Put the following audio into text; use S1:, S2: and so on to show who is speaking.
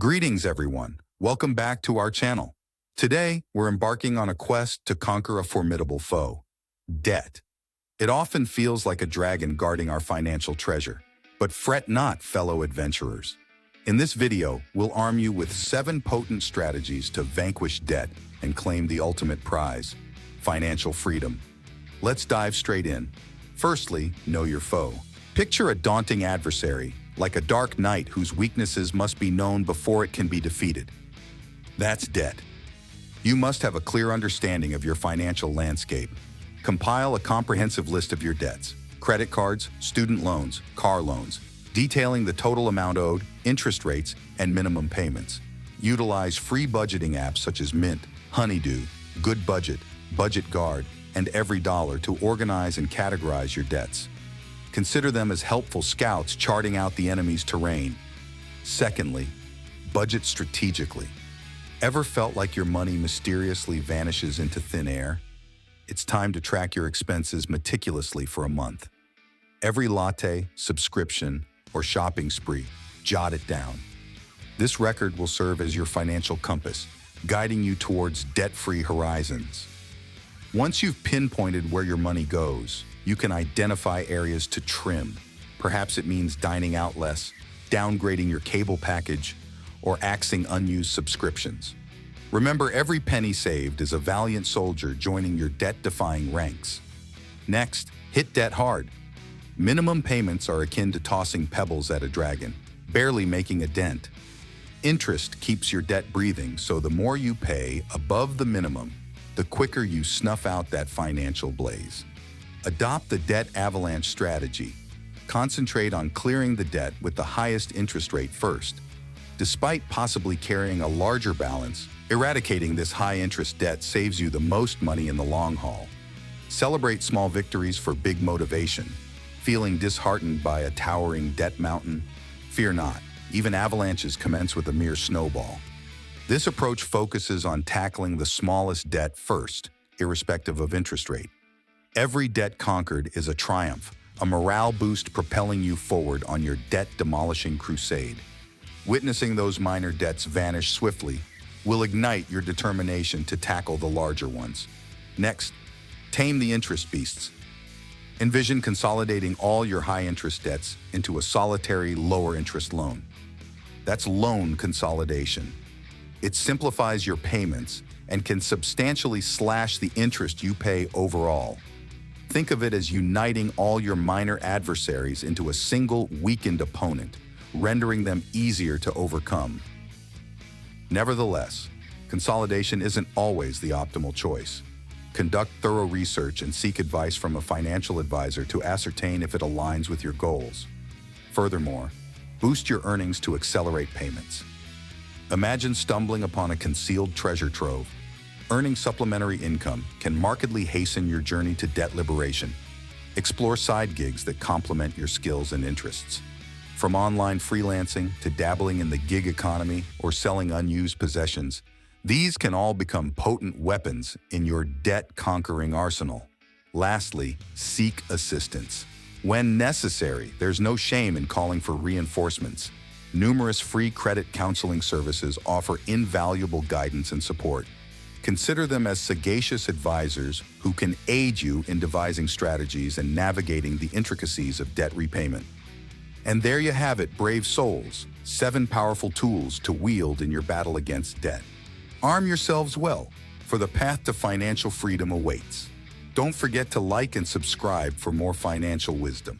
S1: Greetings, everyone. Welcome back to our channel. Today, we're embarking on a quest to conquer a formidable foe: debt. It often feels like a dragon guarding our financial treasure. But fret not, fellow adventurers. In this video, we'll arm you with 7 potent strategies to vanquish debt and claim the ultimate prize: financial freedom. Let's dive straight in. Firstly, know your foe. Picture a daunting adversary, like a dark knight whose weaknesses must be known before it can be defeated. That's debt. You must have a clear understanding of your financial landscape. Compile a comprehensive list of your debts: credit cards, student loans, car loans, detailing the total amount owed, interest rates, and minimum payments. Utilize free budgeting apps such as Mint, Honeydew, Good Budget, Budget Guard, and Every Dollar to organize and categorize your debts. Consider them as helpful scouts charting out the enemy's terrain. Secondly, budget strategically. Ever felt like your money mysteriously vanishes into thin air? It's time to track your expenses meticulously for a month. Every latte, subscription, or shopping spree, jot it down. This record will serve as your financial compass, guiding you towards debt-free horizons. Once you've pinpointed where your money goes, you can identify areas to trim. Perhaps it means dining out less, downgrading your cable package, or axing unused subscriptions. Remember, every penny saved is a valiant soldier joining your debt-defying ranks. Next, hit debt hard. Minimum payments are akin to tossing pebbles at a dragon, barely making a dent. Interest keeps your debt breathing, so the more you pay above the minimum, the quicker you snuff out that financial blaze. Adopt the debt avalanche strategy. Concentrate on clearing the debt with the highest interest rate first. Despite possibly carrying a larger balance, eradicating this high-interest debt saves you the most money in the long haul. Celebrate small victories for big motivation. Feeling disheartened by a towering debt mountain? Fear not. Even avalanches commence with a mere snowball. This approach focuses on tackling the smallest debt first, irrespective of interest rate. Every debt conquered is a triumph, a morale boost propelling you forward on your debt-demolishing crusade. Witnessing those minor debts vanish swiftly will ignite your determination to tackle the larger ones. Next, tame the interest beasts. Envision consolidating all your high-interest debts into a solitary, lower-interest loan. That's loan consolidation. It simplifies your payments and can substantially slash the interest you pay overall. Think of it as uniting all your minor adversaries into a single weakened opponent, rendering them easier to overcome. Nevertheless, consolidation isn't always the optimal choice. Conduct thorough research and seek advice from a financial advisor to ascertain if it aligns with your goals. Furthermore, boost your earnings to accelerate payments. Imagine stumbling upon a concealed treasure trove. Earning supplementary income can markedly hasten your journey to debt liberation. Explore side gigs that complement your skills and interests. From online freelancing to dabbling in the gig economy or selling unused possessions, these can all become potent weapons in your debt-conquering arsenal. Lastly, seek assistance. When necessary, there's no shame in calling for reinforcements. Numerous free credit counseling services offer invaluable guidance and support. Consider them as sagacious advisors who can aid you in devising strategies and navigating the intricacies of debt repayment. And there you have it, brave souls, 7 powerful tools to wield in your battle against debt. Arm yourselves well, for the path to financial freedom awaits. Don't forget to like and subscribe for more financial wisdom.